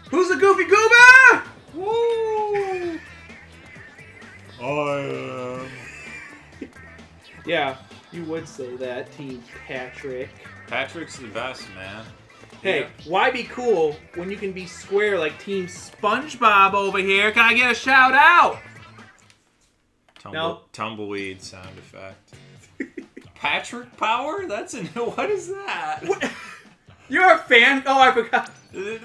Who's the Goofy Goober? Woo! I am. Yeah, you would say that, Team Patrick. Patrick's the best, man. Hey, Yeah. why be cool when you can be square like Team SpongeBob over here? Can I get a shout out? No. Tumbleweed sound effect. Patrick Power? That's a new. What is that? What? You're a fan? Oh, I forgot.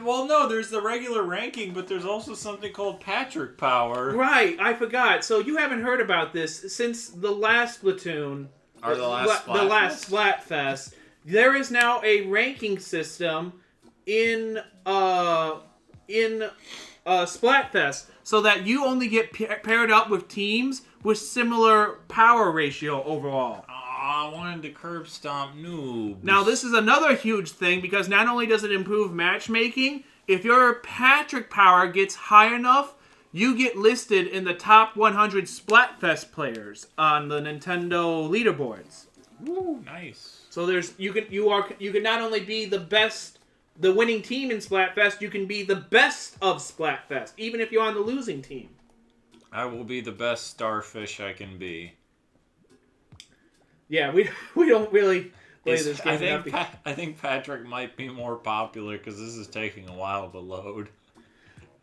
Well, no, there's the regular ranking, but there's also something called Patrick Power. Right, I forgot. So you haven't heard about this since the last Splatoon. Or the last Splatfest? The last Splatfest. There is now a ranking system in Splatfest, so that you only get paired up with teams with similar power ratio overall. I wanted to curb stomp noobs. Now, this is another huge thing, because not only does it improve matchmaking, if your Patrick power gets high enough, you get listed in the top 100 Splatfest players on the Nintendo leaderboards. Woo, nice. So you can not only be the best, the winning team in Splatfest, you can be the best of Splatfest, even if you're on the losing team. I will be the best starfish I can be. Yeah, we don't really play this game. I think Patrick might be more popular because this is taking a while to load.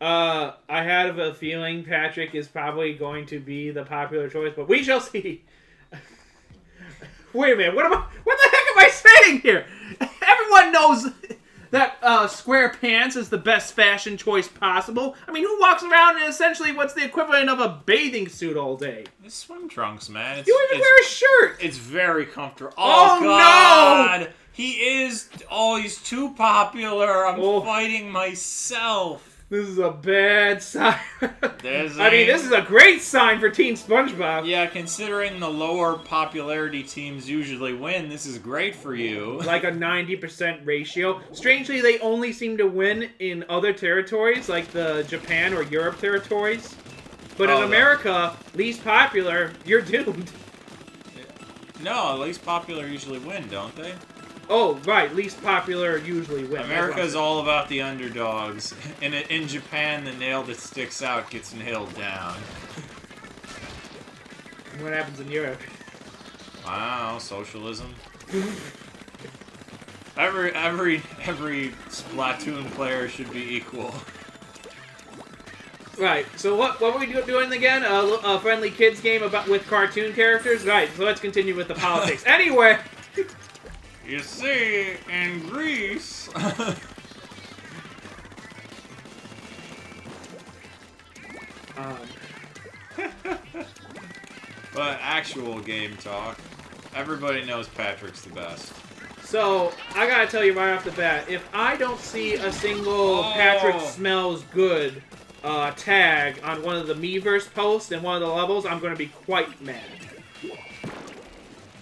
I had a feeling Patrick is probably going to be the popular choice, but we shall see. Wait a minute, what the heck am I saying here? Everyone knows that square pants is the best fashion choice possible. I mean, who walks around in essentially what's the equivalent of a bathing suit all day? It's swim trunks, man. You even wear a shirt. It's very comfortable. Oh, God. no! He is... Oh, he's too popular. I'm fighting myself. This is a bad sign. This is a great sign for Team SpongeBob. Yeah, considering the lower popularity teams usually win, this is great for you. Like a 90% ratio. Strangely, they only seem to win in other territories, like the Japan or Europe territories. But in America, least popular, you're doomed. No, least popular usually win, don't they? Oh, right. Least popular usually wins. America's all about the underdogs. In Japan, the nail that sticks out gets nailed down. What happens in Europe? Wow, socialism. every Splatoon player should be equal. Right. So what were we doing again? A friendly kids game with cartoon characters? Right. So let's continue with the politics. Anyway. You see, in Greece... But actual game talk, everybody knows Patrick's the best. So, I gotta tell you right off the bat, if I don't see a single Patrick smells good tag on one of the Miiverse posts in one of the levels, I'm gonna be quite mad.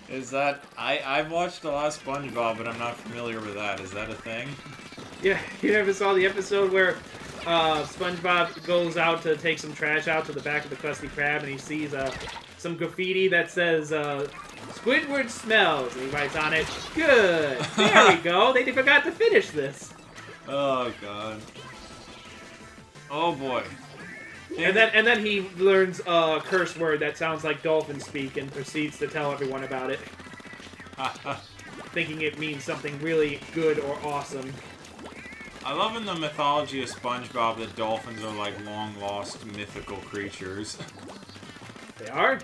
Is that... I've watched a lot of SpongeBob, but I'm not familiar with that. Is that a thing? Yeah, you never saw the episode where SpongeBob goes out to take some trash out to the back of the Krusty Krab, and he sees some graffiti that says, Squidward smells, and he writes on it, good. There we go. They forgot to finish this. Oh, God. Oh, boy. And then he learns a curse word that sounds like dolphin speak and proceeds to tell everyone about it. Thinking it means something really good or awesome. I love in the mythology of SpongeBob that dolphins are like long-lost mythical creatures. They are?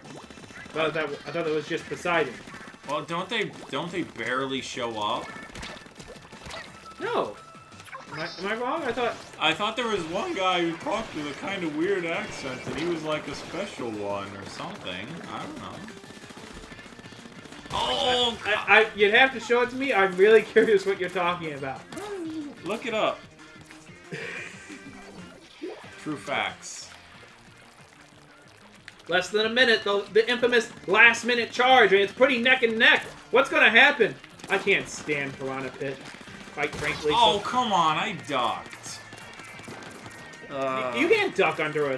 I thought that was just Poseidon. Well, don't they barely show up? No. Am I wrong? I thought there was one guy who talked with a kind of weird accent, and he was like a special one or something. I don't know. Oh! You'd have to show it to me. I'm really curious what you're talking about. Look it up. True facts. Less than a minute, the infamous last-minute charge, and it's pretty neck and neck. What's gonna happen? I can't stand Piranha Pit, quite frankly. Oh, come on! I ducked. You can't duck under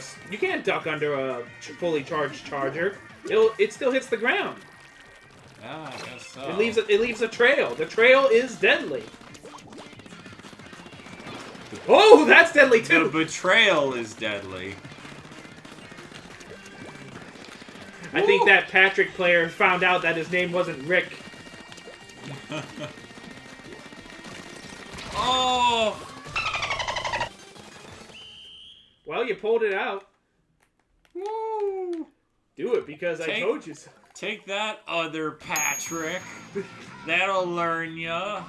a fully charged charger. It still hits the ground. Yeah, I guess so. It leaves a trail. The trail is deadly. Oh, that's deadly too! The betrayal is deadly. I think that Patrick player found out that his name wasn't Rick. Oh! Well, you pulled it out. Woo! Do it because I told you so. Take that, other Patrick. That'll learn ya.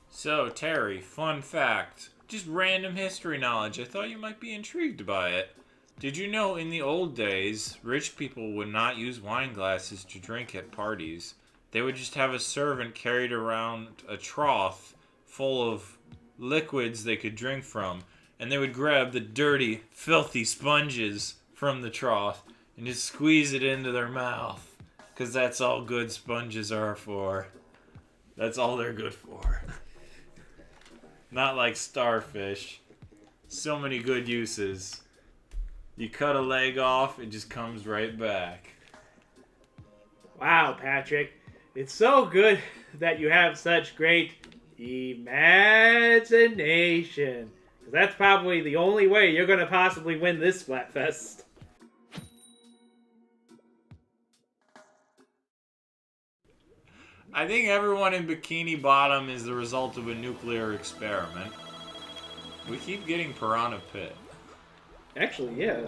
So, Terry, fun fact. Just random history knowledge. I thought you might be intrigued by it. Did you know in the old days, rich people would not use wine glasses to drink at parties? They would just have a servant carried around a trough full of liquids they could drink from. And they would grab the dirty, filthy sponges from the trough and just squeeze it into their mouth. Because that's all good sponges are for. That's all they're good for. Not like starfish. So many good uses. You cut a leg off, it just comes right back. Wow, Patrick. It's so good that you have such great imagination. That's probably the only way you're going to possibly win this Splatfest. I think everyone in Bikini Bottom is the result of a nuclear experiment. We keep getting Piranha Pit. Actually, yeah.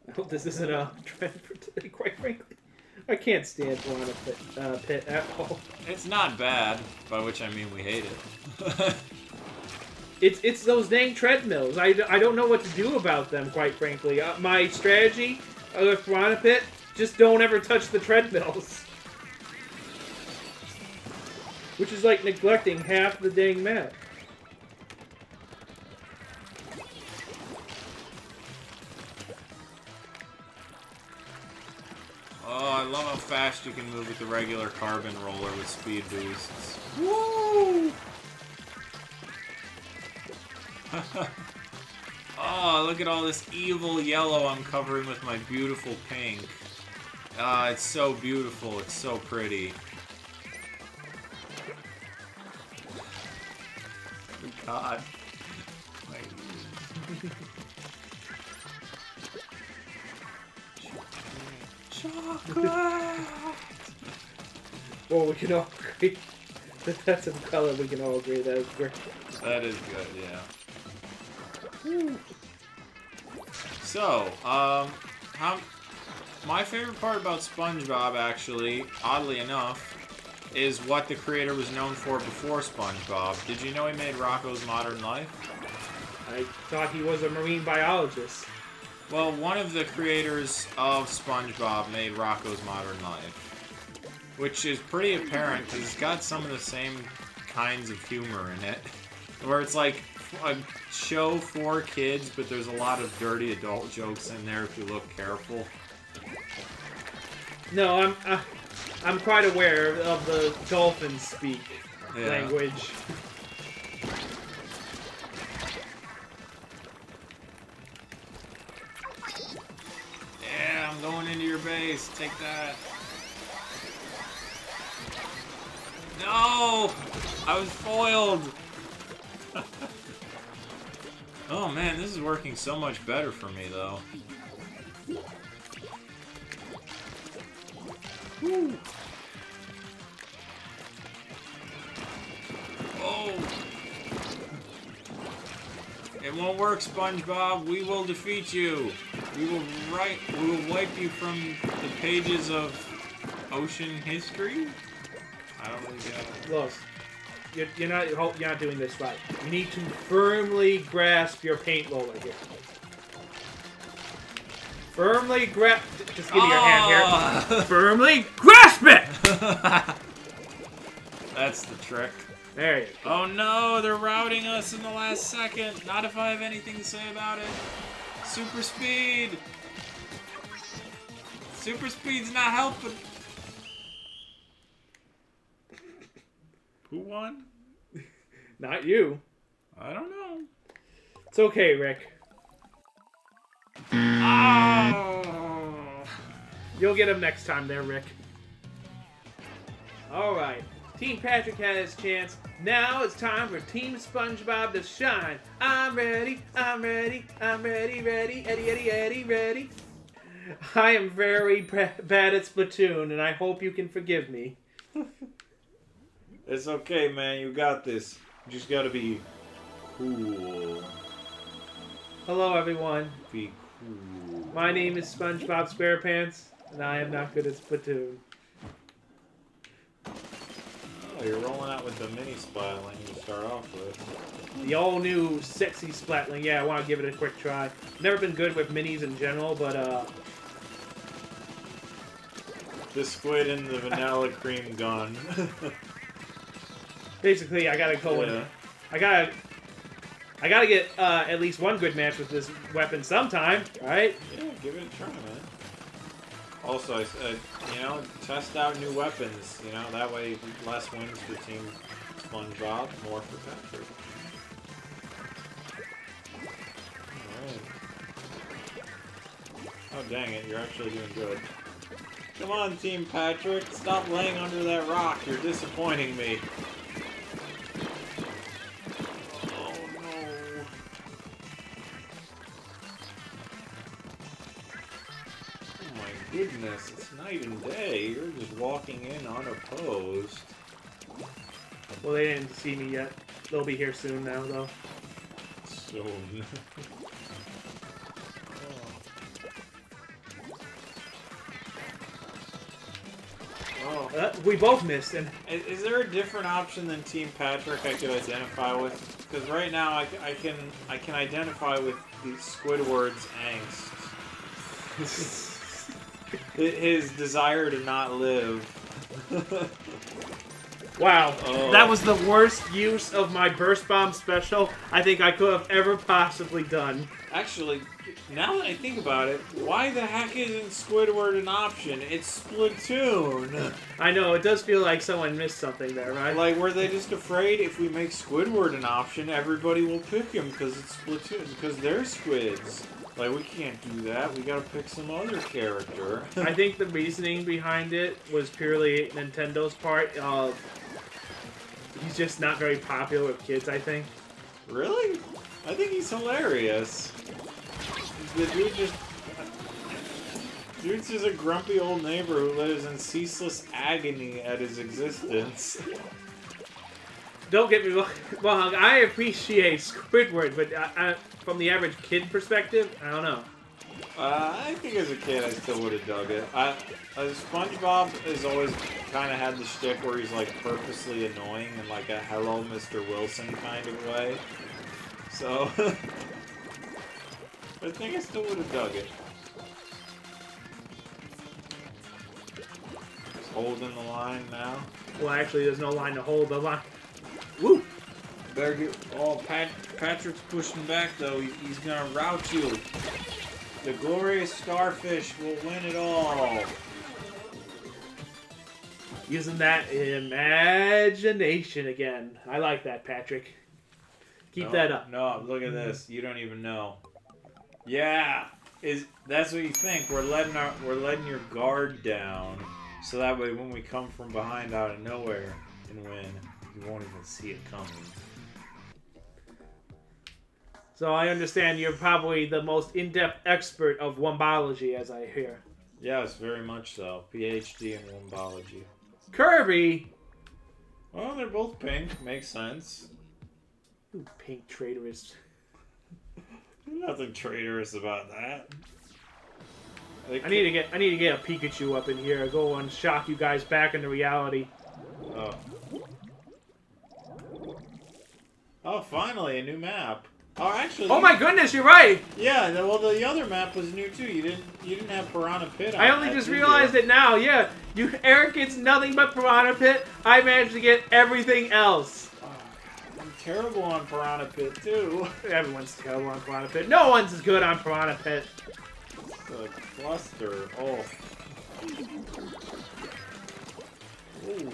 I hope this isn't a trend for today, quite frankly. I can't stand Piranha Pit at all. It's not bad, by which I mean we hate it. It's those dang treadmills. I don't know what to do about them, quite frankly. My strategy with Piranha Pit, just don't ever touch the treadmills. Which is like neglecting half the dang map. Oh, I love how fast you can move with the regular carbon roller with speed boosts. Woo! Oh, look at all this evil yellow I'm covering with my beautiful pink. Ah, it's so beautiful. It's so pretty. Oh, God. Chocolate! Well, we can all agree that that's a color we can all agree that is great. That is good, yeah. So, my favorite part about SpongeBob, actually, oddly enough, is what the creator was known for before SpongeBob. Did you know he made Rocko's Modern Life? I thought he was a marine biologist. Well, one of the creators of SpongeBob made Rocko's Modern Life, which is pretty apparent because it's got some of the same kinds of humor in it, where it's like a show for kids, but there's a lot of dirty adult jokes in there if you look careful. No, I'm quite aware of the dolphin speak language. Yeah, I'm going into your base. Take that. No! I was foiled! Oh man, this is working so much better for me, though. Woo. Oh! It won't work, SpongeBob. We will defeat you. We will wipe you from the pages of ocean history? I don't really get it. Look, you're not doing this right. You need to firmly grasp your paint roller here. Firmly grasp. Just give me your hand here. Firmly grasp it. That's the trick. There you go. Oh no, they're routing us in the last second. Not if I have anything to say about it. Super speed. Super speed's not helping. Who won? Not you. I don't know. It's okay, Rick. Oh. You'll get him next time there, Rick. Alright. Team Patrick had his chance. Now it's time for Team SpongeBob to shine. I'm ready, I'm ready, I'm ready, ready, Eddie, Eddie, Eddie, ready. I am very bad at Splatoon, and I hope you can forgive me. It's okay, man. You got this. You just gotta be cool. Hello, everyone. Be cool. My name is SpongeBob SquarePants, and I am not good at Splatoon. Oh, you're rolling out with the mini Splatling you start off with. The all-new sexy Splatling. Yeah, I want to give it a quick try. Never been good with minis in general, but the squid and the vanilla cream gun. Basically, I gotta go in. I gotta get at least one good match with this weapon sometime, right? Yeah, give it a try, man. Also, I said, you know, test out new weapons. You know, that way less wins for Team SpongeBob, more for Patrick. Alright. Oh, dang it, you're actually doing good. Come on, Team Patrick, stop laying under that rock. You're disappointing me. Oh, no. Oh, my goodness, it's night and day. You're just walking in unopposed. Well, they didn't see me yet. They'll be here soon now, though. Soon. We both missed. And Is there a different option than Team Patrick I could identify with? Because right now I can identify with the Squidward's angst, his desire to not live. wow, oh. That was the worst use of my Burst Bomb special I think I could have ever possibly done. Actually, now that I think about it, why the heck isn't Squidward an option? It's Splatoon! I know, it does feel like someone missed something there, right? Like, were they just afraid if we make Squidward an option, everybody will pick him because it's Splatoon, because they're squids. Like, we can't do that, we gotta pick some other character. I think the reasoning behind it was purely Nintendo's part of... He's just not very popular with kids, I think. Really? I think he's hilarious. The dude's just a grumpy old neighbor who lives in ceaseless agony at his existence. Don't get me wrong, I appreciate Squidward, but from the average kid perspective, I don't know. I think as a kid I still would have dug it. SpongeBob has always kind of had the shtick where he's like purposely annoying in like a "Hello, Mr. Wilson" kind of way. So, I think I still would have dug it. Just holding the line now. Well, actually, there's no line to hold. The line. Woo! Better get. Oh, Patrick's pushing back though. He's gonna rout you. The glorious starfish will win it all. Using that imagination again. I like that, Patrick. Keep that up. No, look at this. You don't even know. Yeah, that's what you think? We're letting your guard down, so that way when we come from behind out of nowhere and win, you won't even see it coming. So I understand you're probably the most in-depth expert of wombology, as I hear. Yes, very much so. PhD in wombology. Kirby! Well, they're both pink. Makes sense. Ooh, pink traitorous. Nothing traitorous about that. I need to get a Pikachu up in here. Go and shock you guys back into reality. Oh. Oh, finally a new map. Oh, actually. Oh my goodness, you're right. Yeah, well, the other map was new too. You didn't have Piranha Pit on I only just realized it now. Yeah, Eric gets nothing but Piranha Pit. I managed to get everything else. Oh, I'm terrible on Piranha Pit too. Everyone's terrible on Piranha Pit. No one's as good on Piranha Pit. The cluster. Oh. Ooh.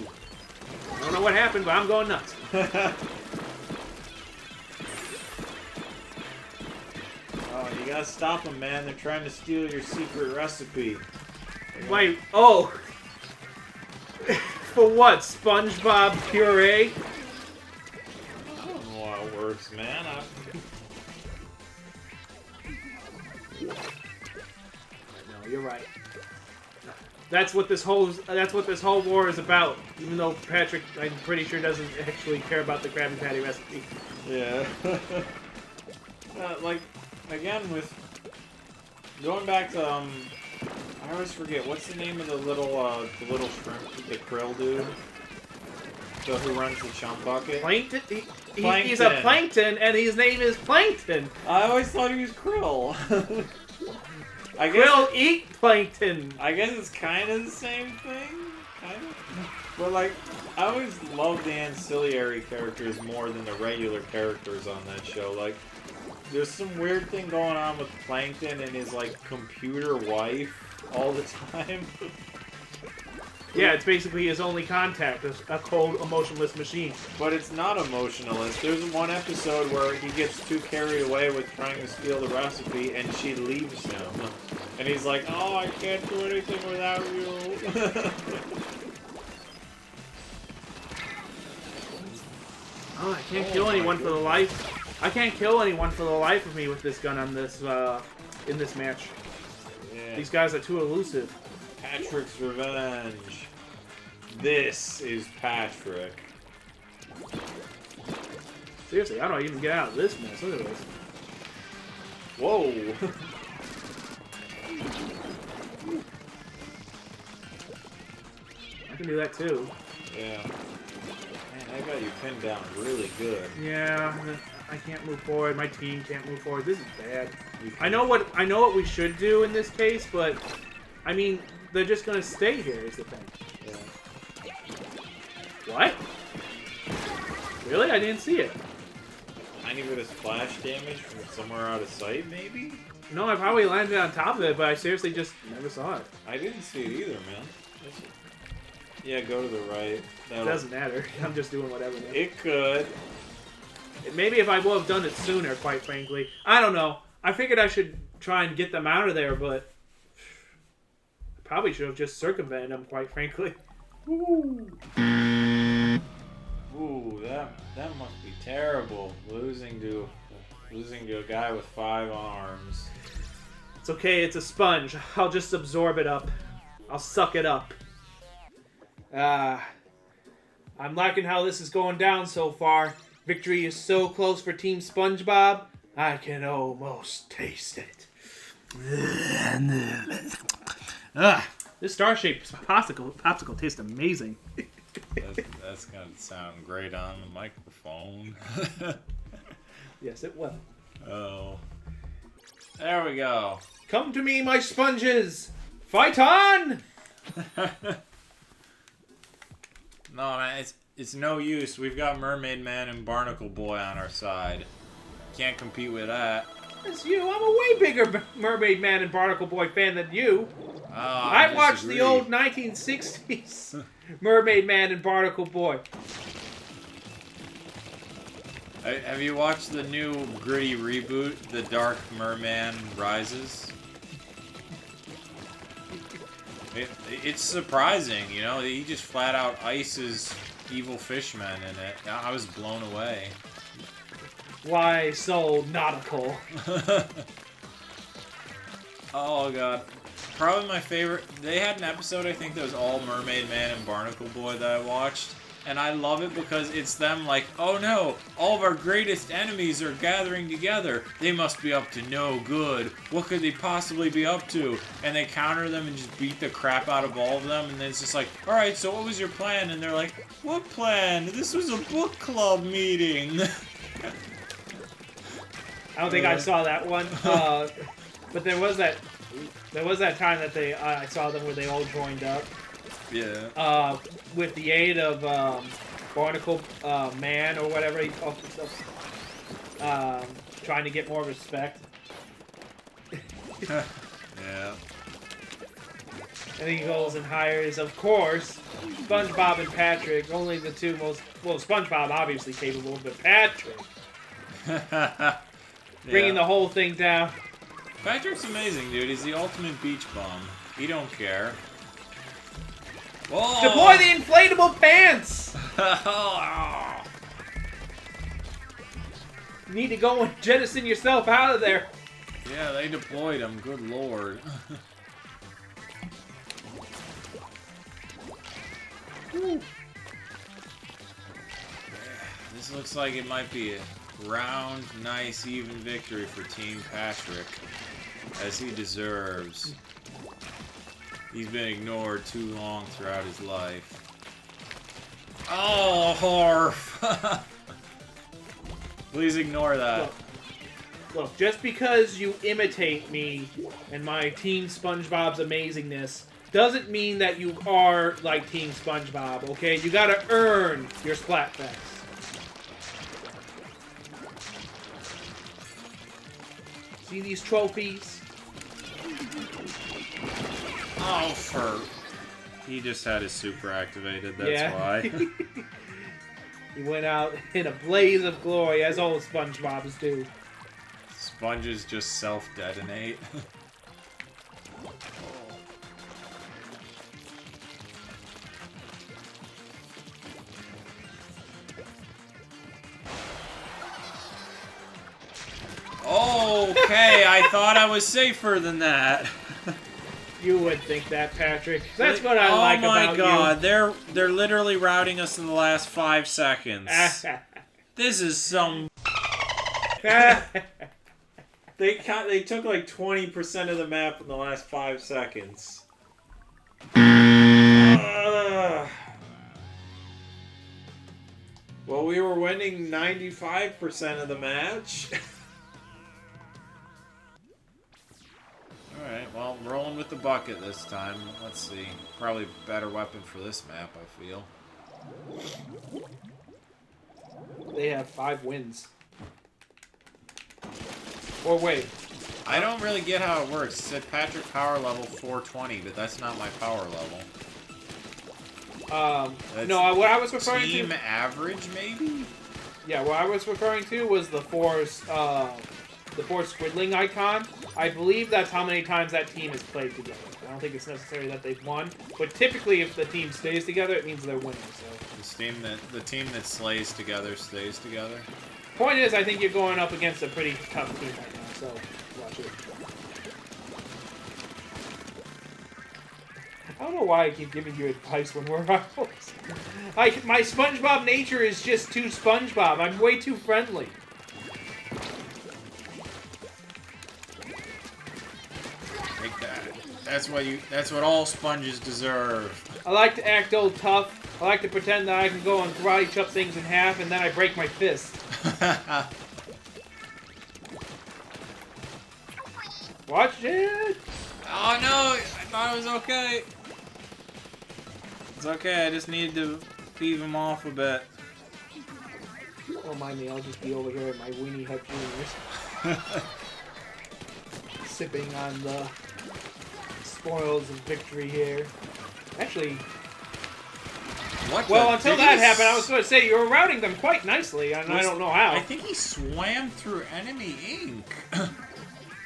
I don't know what happened, but I'm going nuts. Oh, you gotta stop them, man. They're trying to steal your secret recipe. Wait, oh. for what? SpongeBob puree? I don't know how it works, man. No, you're right. That's what this whole war is about. Even though Patrick, I'm pretty sure, doesn't actually care about the Krabby Patty recipe. Yeah. Like, again, with going back to I always forget what's the name of the little shrimp, the krill dude, who runs the chump bucket. Plankton. He's a plankton, and his name is Plankton. I always thought he was krill. Krill eat plankton. I guess it's kind of the same thing, kind of. But like, I always loved the ancillary characters more than the regular characters on that show. Like, there's some weird thing going on with Plankton and his like computer wife all the time. Yeah, it's basically his only contact, a cold, emotionless machine. But it's not emotionless. There's one episode where he gets too carried away with trying to steal the recipe, and she leaves him. And he's like, "Oh, I can't do anything without you." Oh, I can't kill anyone for the life. I can't kill anyone for the life of me with this gun on this in this match. Yeah. These guys are too elusive. Patrick's revenge. This is Patrick. Seriously, I don't even get out of this mess. Look at this. Whoa. I can do that too. Yeah. Man, I got you pinned down really good. Yeah, I can't move forward. My team can't move forward. This is bad. I know what we should do in this case, but I mean, they're just gonna stay here. Is the thing. Yeah. What? Really? I didn't see it. Tiny bit of splash damage from somewhere out of sight, maybe? No, I probably landed on top of it, but I seriously just never saw it. I didn't see it either, man. Yeah, go to the right. It doesn't matter. I'm just doing whatever. Man. It could. Maybe if I would have done it sooner, quite frankly. I don't know. I figured I should try and get them out of there, but I probably should have just circumvented them, quite frankly. Ooh, that must be terrible. Losing to a guy with 5 arms. It's okay. It's a sponge. I'll just absorb it up. I'll suck it up. I'm liking how this is going down so far. Victory is so close for Team SpongeBob. I can almost taste it. This star-shaped popsicle tastes amazing. That's gonna sound great on the microphone. Yes, it will. Oh. There we go. Come to me, my sponges! Fight on! No, man, it's no use. We've got Mermaid Man and Barnacle Boy on our side. Can't compete with that. It's you. I'm a way bigger Mermaid Man and Barnacle Boy fan than you. I watched the old 1960s Mermaid Man and Barnacle Boy. Have you watched the new gritty reboot, The Dark Merman Rises? It's surprising, you know. He just flat out ices evil fishmen in it. I was blown away. Why so nautical? Oh god. Probably my favorite. They had an episode, I think, that was all Mermaid Man and Barnacle Boy that I watched. And I love it because it's them like, oh no, all of our greatest enemies are gathering together. They must be up to no good. What could they possibly be up to? And they counter them and just beat the crap out of all of them. And then it's just like, alright, so what was your plan? And they're like, what plan? This was a book club meeting. I don't think I saw that one. But there was that time that I saw them where they all joined up. Yeah. With the aid of Barnacle Man or whatever he calls himself, trying to get more respect. Yeah. And he goes and hires, of course, SpongeBob and Patrick, only the two most, well, SpongeBob obviously capable, but Patrick bringing the whole thing down. Patrick's amazing, dude. He's the ultimate beach bum. He don't care. Whoa. Deploy the inflatable pants! You need to go and jettison yourself out of there. Yeah, they deployed them. Good lord. This looks like it might be a round, nice, even victory for Team Patrick, as he deserves. He's been ignored too long throughout his life. Oh, Horf! Please ignore that. Look, just because you imitate me and my Team SpongeBob's amazingness doesn't mean that you are like Team SpongeBob, okay? You gotta earn your Splatfest. See these trophies? Oh, he just had his super activated, that's why. He went out in a blaze of glory, as all SpongeBobs do. Sponges just self-detonate. Okay, I thought I was safer than that. You would think that, Patrick. That's what I like about you. Oh my god, they're literally routing us in the last 5 seconds. This is some... They took like 20% of the map in the last 5 seconds. Well, we were winning 95% of the match. Alright, well, I'm rolling with the bucket this time. Let's see. Probably better weapon for this map, I feel. They have 5 wins. Or wait. I don't really get how it works. It said Patrick power level 420, but that's not my power level. No, what I was referring to... Team average, maybe? Yeah, what I was referring to was the four squiddling icon. I believe that's how many times that team has played together. I don't think it's necessary that they've won, but typically if the team stays together, it means they're winning. So the team that slays together stays together. Point is, I think you're going up against a pretty tough team right now. So watch it. I don't know why I keep giving you advice when we're rivals. My SpongeBob nature is just too SpongeBob. I'm way too friendly. Take that. That's what all sponges deserve. I like to act all tough. I like to pretend that I can go and karate chop things in half, and then I break my fist. Watch it! Oh no! I thought it was okay. It's okay, I just need to thieve him off a bit. Don't mind me, I'll just be over here at my Weenie Hut Juniors. Sipping on the spoils of victory here. Actually... Well, until that happened, I was going to say, you were routing them quite nicely, and I don't know how. I think he swam through enemy ink.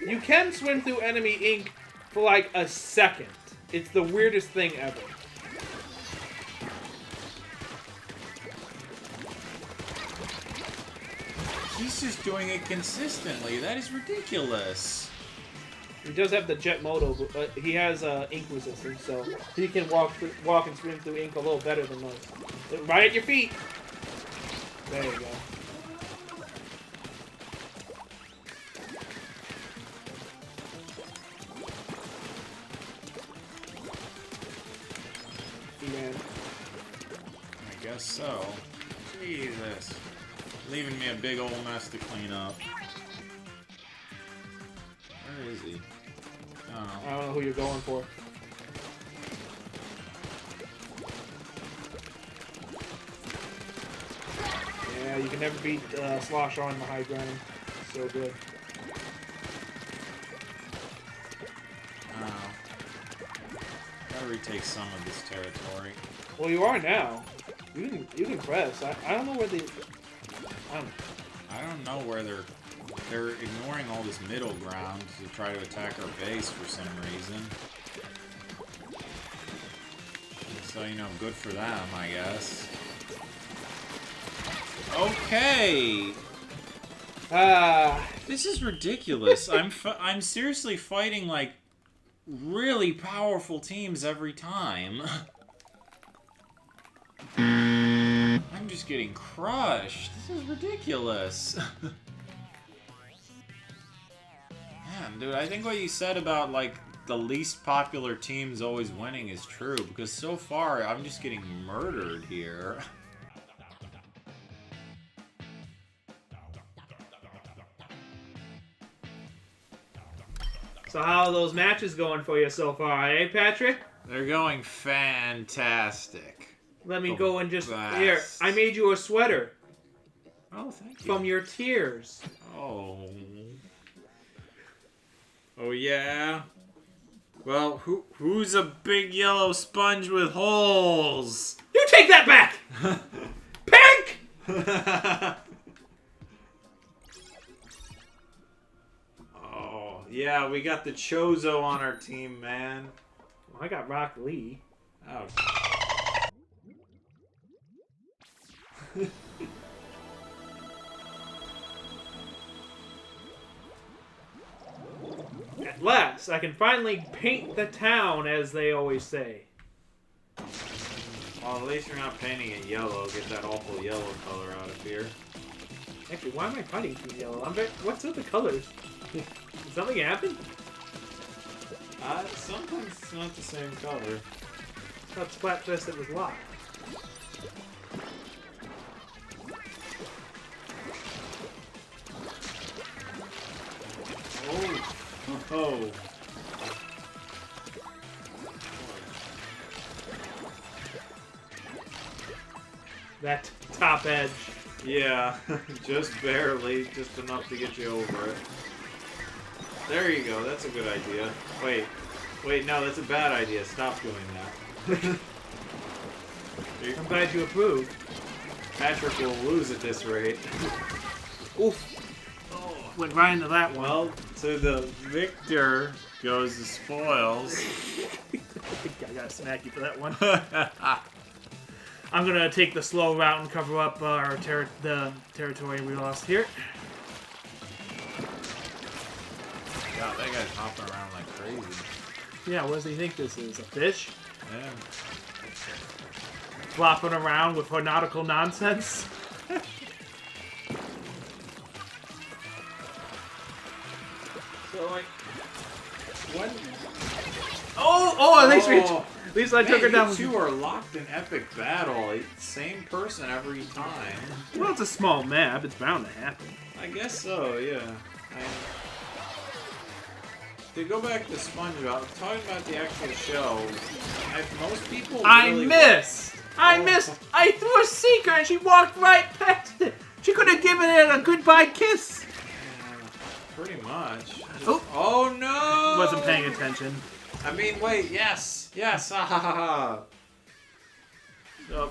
You can swim through enemy ink for like a second. It's the weirdest thing ever. He's just doing it consistently. That is ridiculous. He does have the jet moto, but he has ink resistance, so he can walk and swim through ink a little better than most. Right at your feet. There you go. Man. I guess so. Jesus. Leaving me a big old mess to clean up. Where is he? Oh. I don't know who you're going for. Yeah, you can never beat Slosh on the high ground. So good. Oh. Gotta retake some of this territory. Well, you are now. You can press. I don't know where the... I don't know where they're ignoring all this middle ground to try to attack our base for some reason. So, you know, good for them, I guess. Okay. This is ridiculous. I'm seriously fighting, like, really powerful teams every time. I'm just getting crushed. This is ridiculous. Man, dude, I think what you said about, like, the least popular teams always winning is true, because so far, I'm just getting murdered here. So how are those matches going for you so far, eh, Patrick? They're going fantastic. Let me go and just... Here, I made you a sweater. Oh, thank you. From your tears. Oh. Oh, yeah? Well, who's a big yellow sponge with holes? You take that back! Pink! Oh, yeah, we got the Chozo on our team, man. Well, I got Rock Lee. Oh. At last, I can finally paint the town, as they always say. Well, at least you're not painting it yellow. Get that awful yellow color out of here. Actually, why am I fighting through yellow? What's with the colors? Did something happen? Sometimes it's not the same color. I thought Splatfest it was locked. Oh. That top edge. Yeah, just barely, just enough to get you over it. There you go, that's a good idea. Wait, no, that's a bad idea. Stop doing that. I'm glad you approve. Patrick will lose at this rate. Oof. Oh, went right into that one. Well, to the victor goes the spoils. I gotta smack you for that one. I'm gonna take the slow route and cover up the territory we lost here. God, that guy's hopping around like crazy. Yeah, what does he think this is? A fish? Yeah. Flopping around with nautical nonsense? So, like, what? Oh! At least I took her down. You two are locked in epic battle. Same person every time. Well, it's a small map. It's bound to happen. I guess so, yeah. To go back to SpongeBob, talking about the actual show, most people really... I missed! I threw a seeker and she walked right past it! She could have given it a goodbye kiss! Pretty much. Oh no! Wasn't paying attention. I mean, wait, yes! Yes! Ah, ha, ha, ha. So,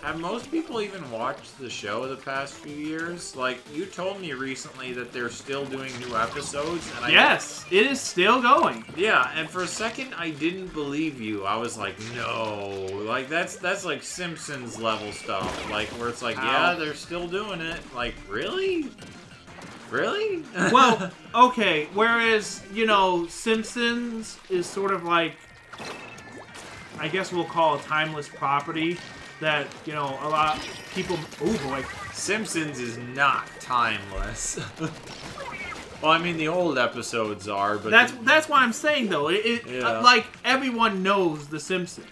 have most people even watched the show the past few years? Like, you told me recently that they're still doing new episodes, and Yes, it is still going. Yeah, and for a second, I didn't believe you. I was like, no. Like, that's like Simpsons level stuff. Like, where it's like, yeah, they're still doing it. Like, really? Really? Well, okay, whereas, you know, Simpsons is sort of like, I guess we'll call a timeless property that, you know, a lot of people... Oh, boy. Simpsons is not timeless. Well, I mean, the old episodes are, but... That's what I'm saying, though. Like, everyone knows The Simpsons.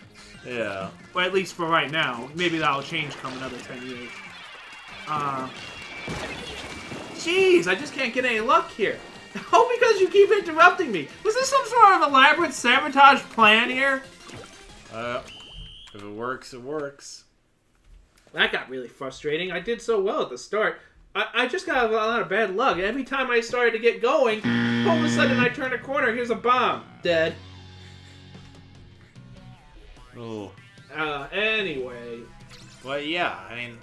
Yeah. Well, at least for right now. Maybe that'll change come another 10 years. Jeez, I just can't get any luck here. Oh, because you keep interrupting me. Was this some sort of elaborate sabotage plan here? If it works, it works. That got really frustrating. I did so well at the start. I just got a lot of bad luck. Every time I started to get going, all of a sudden I turn a corner, here's a bomb. Dead. Oh. Anyway. Well, yeah, I mean...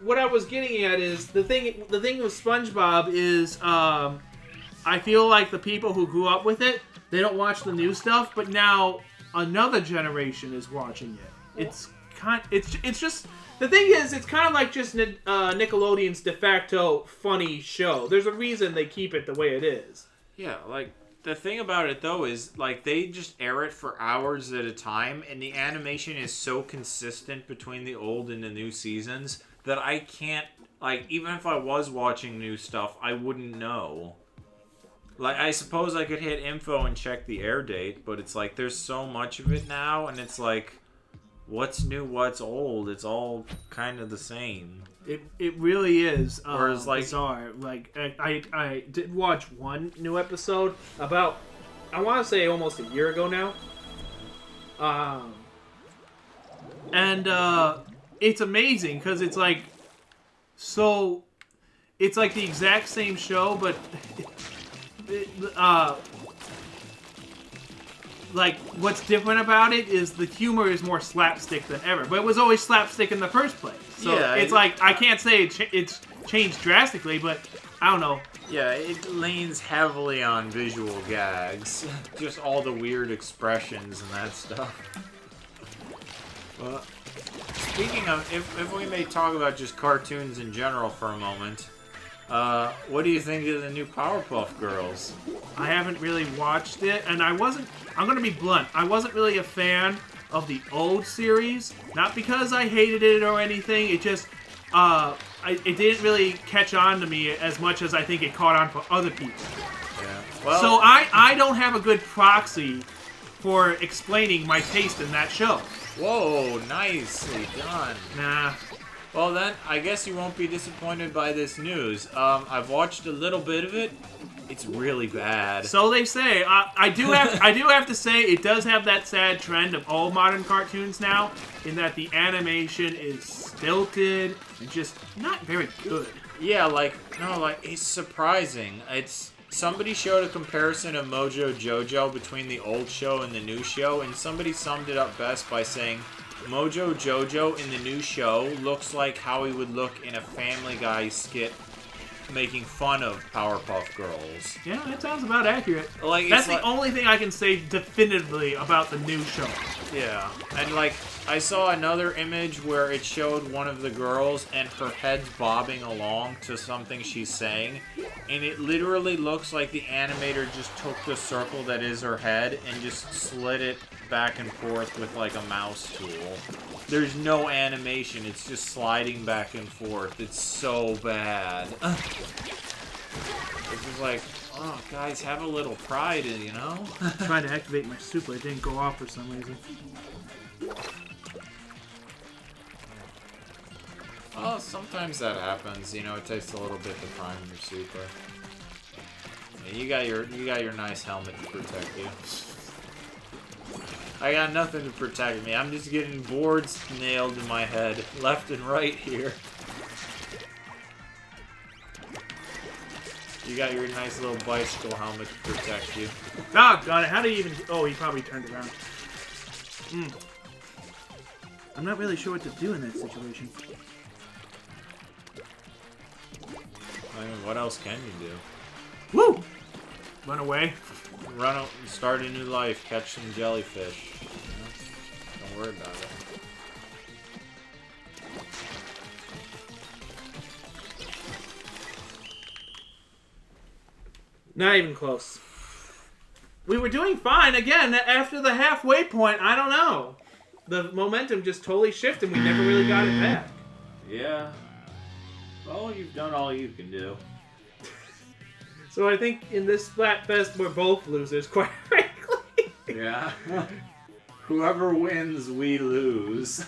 what I was getting at is, the thing with SpongeBob is, I feel like the people who grew up with it, they don't watch the new stuff, but now another generation is watching it. It's just the thing is, it's kind of like just Nickelodeon's de facto funny show. There's a reason they keep it the way it is. Yeah, like, the thing about it, though, is, like, they just air it for hours at a time, and the animation is so consistent between the old and the new seasons that I can't, like, even if I was watching new stuff, I wouldn't know. Like, I suppose I could hit info and check the air date, but it's like, there's so much of it now, and it's like, what's new, what's old? It's all kind of the same. It really is Whereas, like, bizarre. Like, I did watch one new episode about, I want to say almost a year ago now. And it's amazing because it's like, so, it's like the exact same show, but like, what's different about it is the humor is more slapstick than ever. But it was always slapstick in the first place. So yeah, it's like, I can't say it's changed drastically, but I don't know. Yeah, it leans heavily on visual gags. Just all the weird expressions and that stuff. Well, speaking of, if we may talk about just cartoons in general for a moment, what do you think of the new Powerpuff Girls? I haven't really watched it, and I'm gonna be blunt, I wasn't really a fan of the old series. Not because I hated it or anything, it just, it didn't really catch on to me as much as I think it caught on for other people. Yeah. Well, So I don't have a good proxy for explaining my taste in that show. whoa, nicely done. Nah. Well then, I guess you won't be disappointed by this news. I've watched a little bit of it. It's really bad. So they say. I do have to say it does have that sad trend of all modern cartoons now, in that the animation is stilted and just not very good. Yeah, like, no, like, it's surprising. Somebody showed a comparison of Mojo Jojo between the old show and the new show, and somebody summed it up best by saying, Mojo Jojo in the new show looks like how he would look in a Family Guy skit making fun of Powerpuff Girls. Yeah, that sounds about accurate. Like, That's the only thing I can say definitively about the new show. Yeah, and like, I saw another image where it showed one of the girls and her head's bobbing along to something she's saying, and it literally looks like the animator just took the circle that is her head and just slid it back and forth with like a mouse tool. There's no animation, it's just sliding back and forth. It's so bad. It's just like, oh, guys, have a little pride, you know? Trying to activate my super, it didn't go off for some reason. Well, sometimes that happens. You know, it takes a little bit to prime your super. Yeah, you got your nice helmet to protect you. I got nothing to protect me. I'm just getting boards nailed in my head, left and right here. You got your nice little bicycle helmet to protect you. Oh, got it. How did he even... Oh, he probably turned around. I'm not really sure what to do in that situation. I mean, what else can you do? Woo! Run away. Run out, start a new life, catch some jellyfish. You know? Don't worry about it. Not even close. We were doing fine. Again, after the halfway point, I don't know. The momentum just totally shifted and we never really got it back. Yeah. Well, you've done all you can do. So I think in this Splatfest, we're both losers, quite frankly. Yeah. Whoever wins, we lose.